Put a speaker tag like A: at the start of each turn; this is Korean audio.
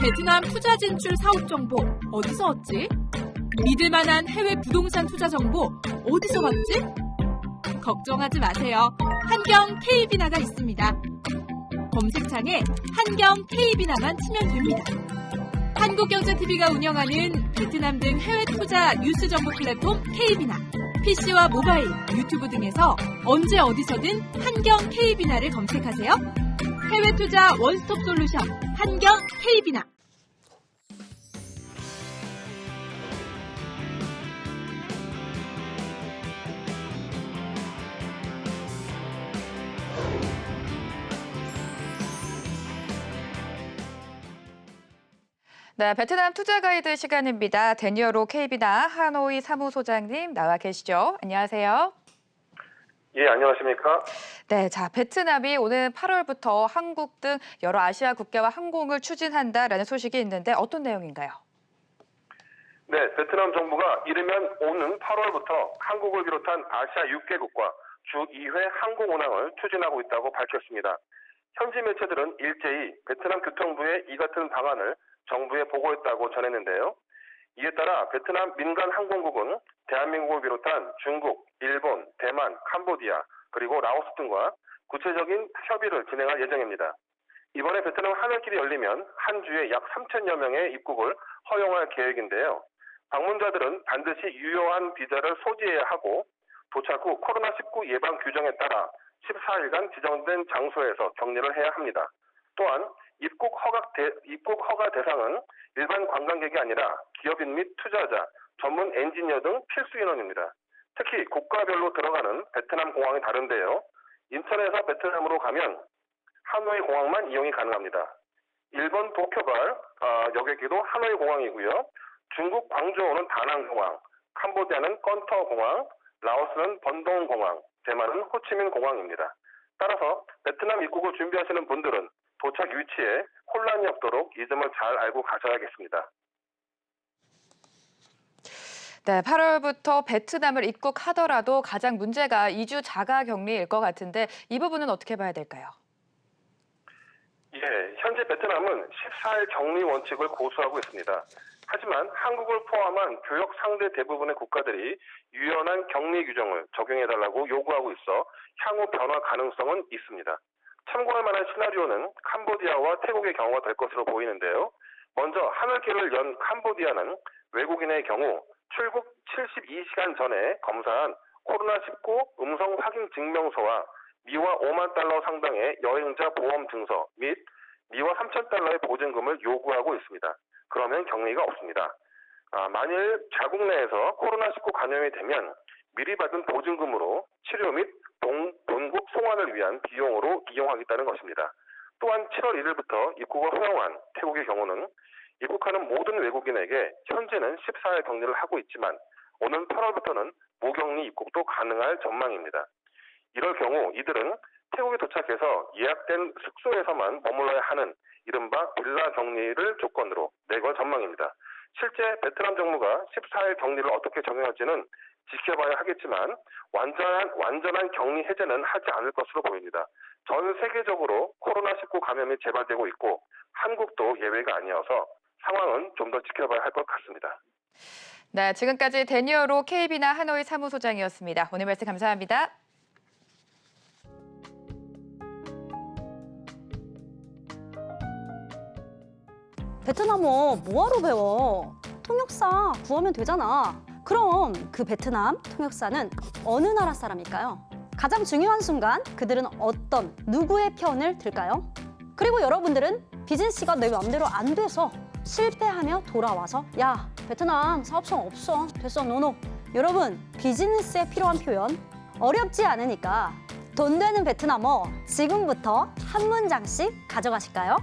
A: 베트남 투자 진출 사업 정보 어디서 얻지? 믿을 만한 해외 부동산 투자 정보 어디서 받지? 걱정하지 마세요. 한경 K비나가 있습니다. 검색창에 한경 K비나만 치면 됩니다. 한국경제TV가 운영하는 베트남 등 해외 투자 뉴스 정보 플랫폼 K비나, PC와 모바일, 유튜브 등에서 언제 어디서든 한경 K비나를 검색하세요. 해외 투자 원스톱 솔루션 한경 K비나.
B: 네, 베트남 투자 가이드 시간입니다. 데니어로 K비나 하노이 사무소장님 나와 계시죠? 안녕하세요.
C: 예, 안녕하십니까?
B: 네, 자, 베트남이 오는 8월부터 한국 등 여러 아시아 국가와 항공을 추진한다라는 소식이 있는데 어떤 내용인가요?
C: 네, 베트남 정부가 이르면 오는 8월부터 한국을 비롯한 아시아 6개국과 주 2회 항공 운항을 추진하고 있다고 밝혔습니다. 현지 매체들은 일제히 베트남 교통부의 이 같은 방안을 정부에 보고했다고 전했는데요. 이에 따라 베트남 민간 항공국은 대한민국을 비롯한 중국, 일본, 대만, 캄보디아, 그리고 라오스 등과 구체적인 협의를 진행할 예정입니다. 이번에 베트남 하늘길이 열리면 한 주에 약 3천여 명의 입국을 허용할 계획인데요. 방문자들은 반드시 유효한 비자를 소지해야 하고 도착 후 코로나19 예방 규정에 따라 14일간 지정된 장소에서 격리를 해야 합니다. 또한 입국 허가 대상은 일반 관광객이 아니라 기업인 및 투자자, 전문 엔지니어 등 필수 인원입니다. 특히 국가별로 들어가는 베트남 공항이 다른데요. 인천에서 베트남으로 가면 하노이 공항만 이용이 가능합니다. 일본 도쿄갈 여객기도 하노이 공항이고요. 중국 광저우는 다낭공항, 캄보디아는 건터공항, 라오스는 번동공항, 대만은 호치민 공항입니다. 따라서 베트남 입국을 준비하시는 분들은 도착 위치에 혼란이 없도록 이 점을 잘 알고 가셔야겠습니다.
B: 네, 8월부터 베트남을 입국하더라도 가장 문제가 2주 자가 격리일 것 같은데 이 부분은 어떻게 봐야 될까요?
C: 예, 현재 베트남은 14일 격리 원칙을 고수하고 있습니다. 하지만 한국을 포함한 교역 상대 대부분의 국가들이 유연한 격리 규정을 적용해달라고 요구하고 있어 향후 변화 가능성은 있습니다. 참고할 만한 시나리오는 캄보디아와 태국의 경우가 될 것으로 보이는데요. 먼저 하늘길을 연 캄보디아는 외국인의 경우 출국 72시간 전에 검사한 코로나19 음성 확인 증명서와 미화 5만 달러 상당의 여행자 보험 증서 및 미화 3천 달러의 보증금을 요구하고 있습니다. 그러면 격리가 없습니다. 만일 자국 내에서 코로나19 감염이 되면 미리 받은 보증금으로 치료 및 본국 송환을 위한 비용으로 이용하겠다는 것입니다. 또한 7월 1일부터 입국을 허용한 태국의 경우는 입국하는 모든 외국인에게 현재는 14일 격리를 하고 있지만 오는 8월부터는 무격리 입국도 가능할 전망입니다. 이럴 경우 이들은 태국에 도착해서 예약된 숙소에서만 머물러야 하는 이른바 빌라 격리를 조건으로 내걸 전망입니다. 실제 베트남 정부가 14일 격리를 어떻게 적용할지는 지켜봐야 하겠지만 완전한 격리 해제는 하지 않을 것으로 보입니다. 전 세계적으로 코로나19 감염이 재발되고 있고 한국도 예외가 아니어서 상황은 좀 더 지켜봐야 할 것 같습니다.
B: 네, 지금까지 데니어로 K비나 하노이 사무소장이었습니다. 오늘 말씀 감사합니다.
D: 베트남어 뭐하러 배워? 통역사 구하면 되잖아. 그럼 그 베트남 통역사는 어느 나라 사람일까요? 가장 중요한 순간 그들은 누구의 편을 들까요? 그리고 여러분들은 비즈니스가 내 맘대로 안 돼서 실패하며 돌아와서 야, 베트남 사업성 없어. 됐어, 노노. 여러분, 비즈니스에 필요한 표현 어렵지 않으니까 돈 되는 베트남어 지금부터 한 문장씩 가져가실까요?